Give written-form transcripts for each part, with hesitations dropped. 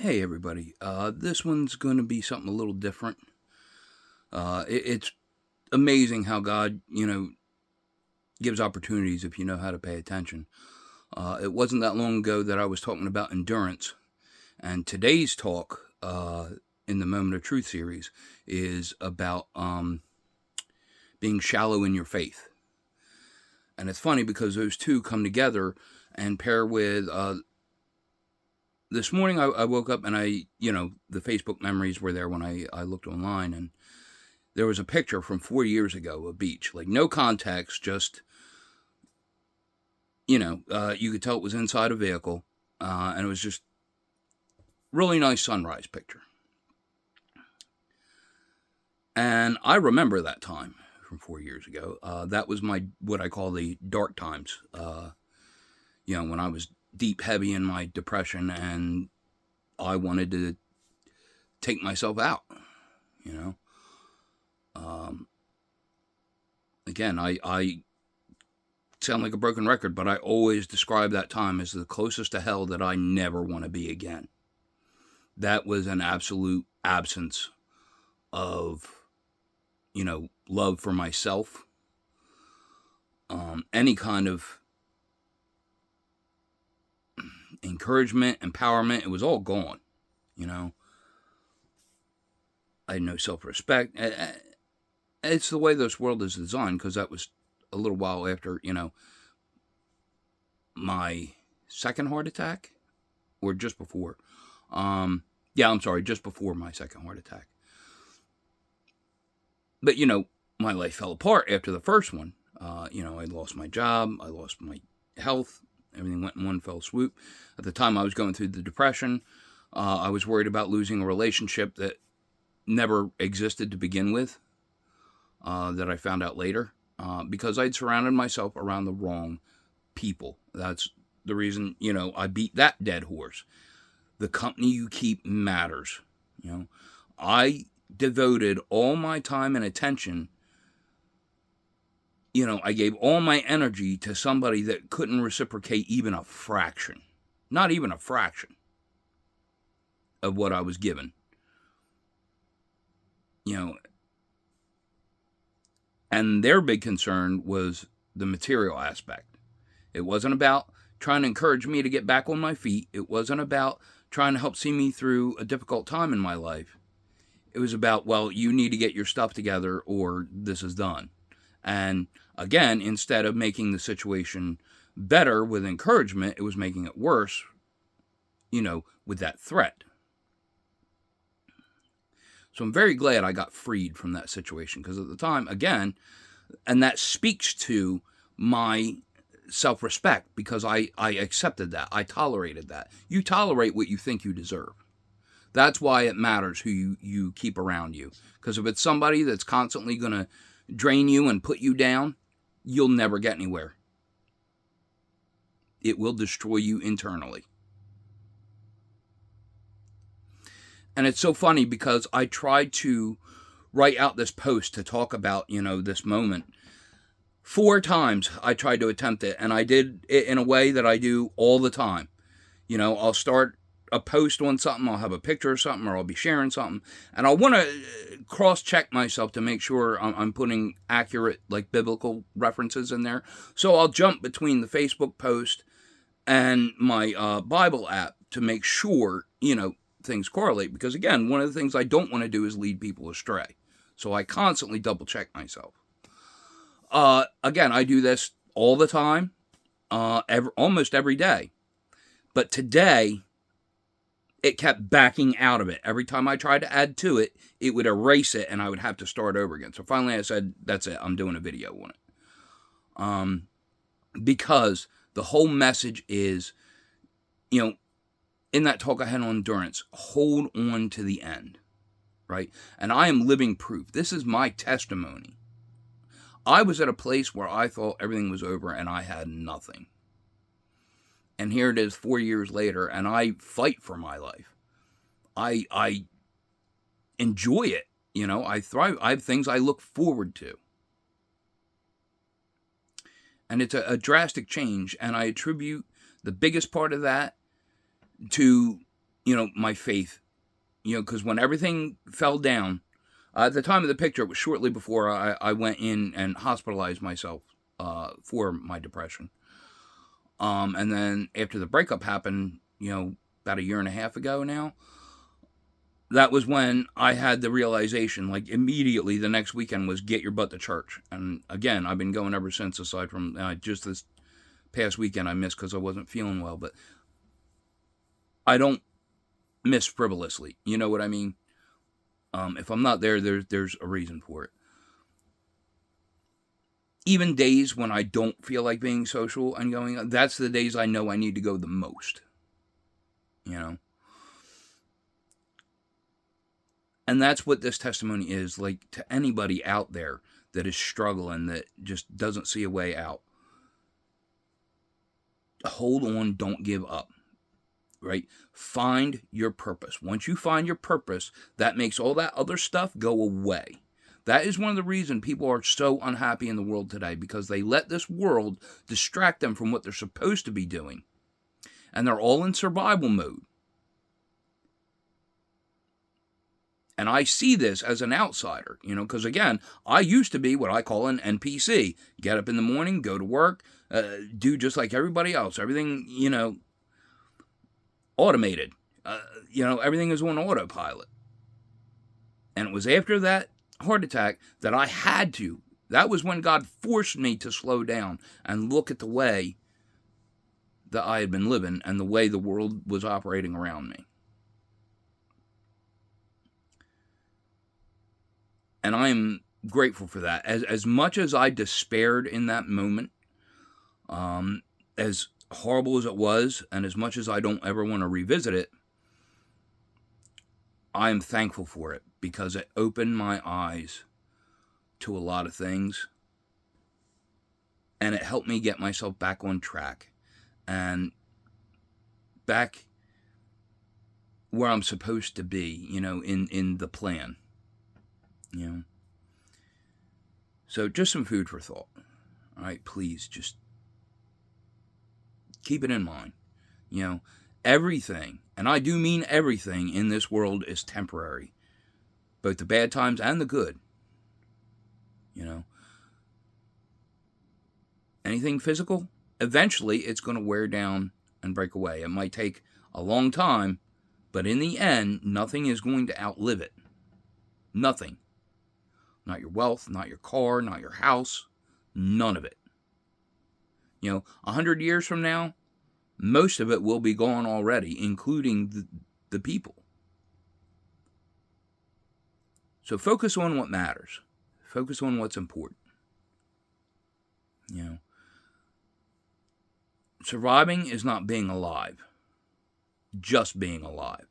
Hey everybody, this one's going to be something a little different. It's amazing how God, gives opportunities if you know how to pay attention. It wasn't that long ago that I was talking about endurance, and today's talk in the Moment of Truth series is about being shallow in your faith. And it's funny because those two come together and pair with this morning I woke up and the Facebook memories were there when I looked online, and there was a picture from 4 years ago, a beach, like no context, just, you could tell it was inside a vehicle, and it was just really nice sunrise picture. And I remember that time from 4 years ago. That was what I call the dark times, when I was deep, heavy in my depression and I wanted to take myself out, you know. Um, Again, I sound like a broken record, but I always describe that time as the closest to hell that I never want to be again. That was an absolute absence of, love for myself, any kind of encouragement, empowerment. It was all gone, you know. I had no self-respect. It's the way this world is designed, because that was a little while after, my second heart attack, or just before. I'm sorry, just before my second heart attack. But, my life fell apart after the first one. I lost my job, I lost my health, everything went in one fell swoop. At the time I was going through the depression, I was worried about losing a relationship that never existed to begin with, that I found out later, because I'd surrounded myself around the wrong people. That's the reason, I beat that dead horse. The company you keep matters. I devoted all my time and attention. I gave all my energy to somebody that couldn't reciprocate even a fraction, not even a fraction of what I was given. And their big concern was the material aspect. It wasn't about trying to encourage me to get back on my feet. It wasn't about trying to help see me through a difficult time in my life. It was about, well, you need to get your stuff together or this is done. And again, instead of making the situation better with encouragement, it was making it worse, with that threat. So I'm very glad I got freed from that situation, because at the time, again, and that speaks to my self-respect, because I accepted that. I tolerated that. You tolerate what you think you deserve. That's why it matters who you keep around you. Because if it's somebody that's constantly going to drain you and put you down, you'll never get anywhere. It will destroy you internally. And it's so funny because I tried to write out this post to talk about, this moment. 4 times I tried to attempt it, and I did it in a way that I do all the time. I'll start a post on something, I'll have a picture of something, or I'll be sharing something, and I want to cross-check myself to make sure I'm putting accurate, like, biblical references in there. So I'll jump between the Facebook post and my Bible app to make sure, things correlate. Because, again, one of the things I don't want to do is lead people astray. So I constantly double-check myself. Again, I do this all the time, almost every day. But today, it kept backing out of it. Every time I tried to add to it, it would erase it, and I would have to start over again. So finally I said, that's it, I'm doing a video on it. Because the whole message is, in that talk I had on endurance, hold on to the end, right? And I am living proof. This is my testimony. I was at a place where I thought everything was over and I had nothing. And here it is 4 years later, and I fight for my life. I enjoy it. I thrive. I have things I look forward to. And it's a drastic change, and I attribute the biggest part of that to my faith, because when everything fell down, at the time of the picture, it was shortly before I went in and hospitalized myself for my depression. And then after the breakup happened, about a year and a half ago now, that was when I had the realization, like immediately the next weekend was get your butt to church. And again, I've been going ever since, aside from just this past weekend I missed because I wasn't feeling well. But I don't miss frivolously. You know what I mean? If I'm not there, there's a reason for it. Even days when I don't feel like being social and going, that's the days I know I need to go the most. And that's what this testimony is, like, to anybody out there that is struggling, that just doesn't see a way out. Hold on, don't give up, right? Find your purpose. Once you find your purpose, that makes all that other stuff go away. That is one of the reasons people are so unhappy in the world today, because they let this world distract them from what they're supposed to be doing. And they're all in survival mode. And I see this as an outsider, because again, I used to be what I call an NPC. Get up in the morning, go to work, do just like everybody else. Everything, automated. Everything is on autopilot. And it was after that heart attack that I had to. That was when God forced me to slow down and look at the way that I had been living and the way the world was operating around me. And I am grateful for that. As much as I despaired in that moment, as horrible as it was, and as much as I don't ever want to revisit it, I am thankful for it, because it opened my eyes to a lot of things, and it helped me get myself back on track and back where I'm supposed to be, in the plan. So just some food for thought. All right, please just keep it in mind. Everything, and I do mean everything in this world, is temporary. Both the bad times and the good. Anything physical, eventually it's going to wear down and break away. It might take a long time, but in the end, nothing is going to outlive it. Nothing. Not your wealth, not your car, not your house, none of it. 100 years from now, most of it will be gone already, including the people. So focus on what matters. Focus on what's important. Surviving is not being alive, just being alive.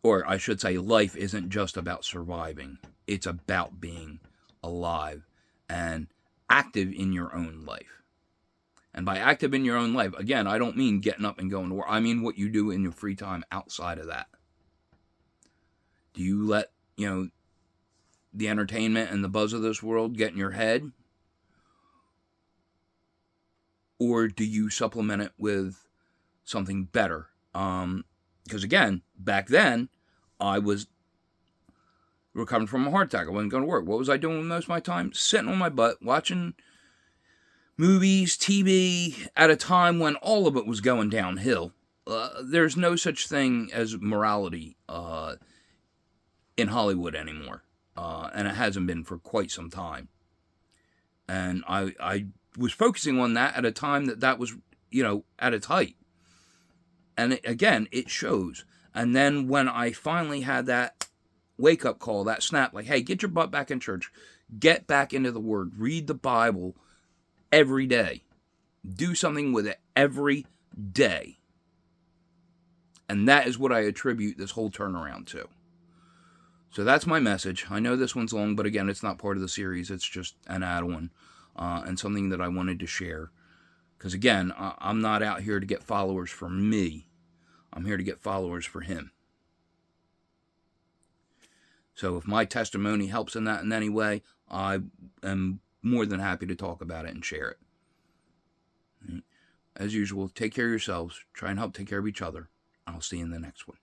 Or I should say, life isn't just about surviving. It's about being alive and active in your own life. And by active in your own life, again, I don't mean getting up and going to work. I mean what you do in your free time outside of that. Do you let, the entertainment and the buzz of this world get in your head? Or do you supplement it with something better? Because again, back then, I was recovering from a heart attack. I wasn't going to work. What was I doing most of my time? Sitting on my butt, watching movies, TV, at a time when all of it was going downhill. There's no such thing as morality in Hollywood anymore. And it hasn't been for quite some time. And I was focusing on that at a time that was, at its height. And again, it shows. And then when I finally had that wake-up call, that snap, like, hey, get your butt back in church. Get back into the Word. Read the Bible every day. Do something with it every day. And that is what I attribute this whole turnaround to. So that's my message. I know this one's long, but again, it's not part of the series. It's just an add-on and something that I wanted to share. Because again, I'm not out here to get followers for me. I'm here to get followers for Him. So if my testimony helps in that in any way, I am more than happy to talk about it and share it. as usual, take care of yourselves. Try and help take care of each other. I'll see you in the next one.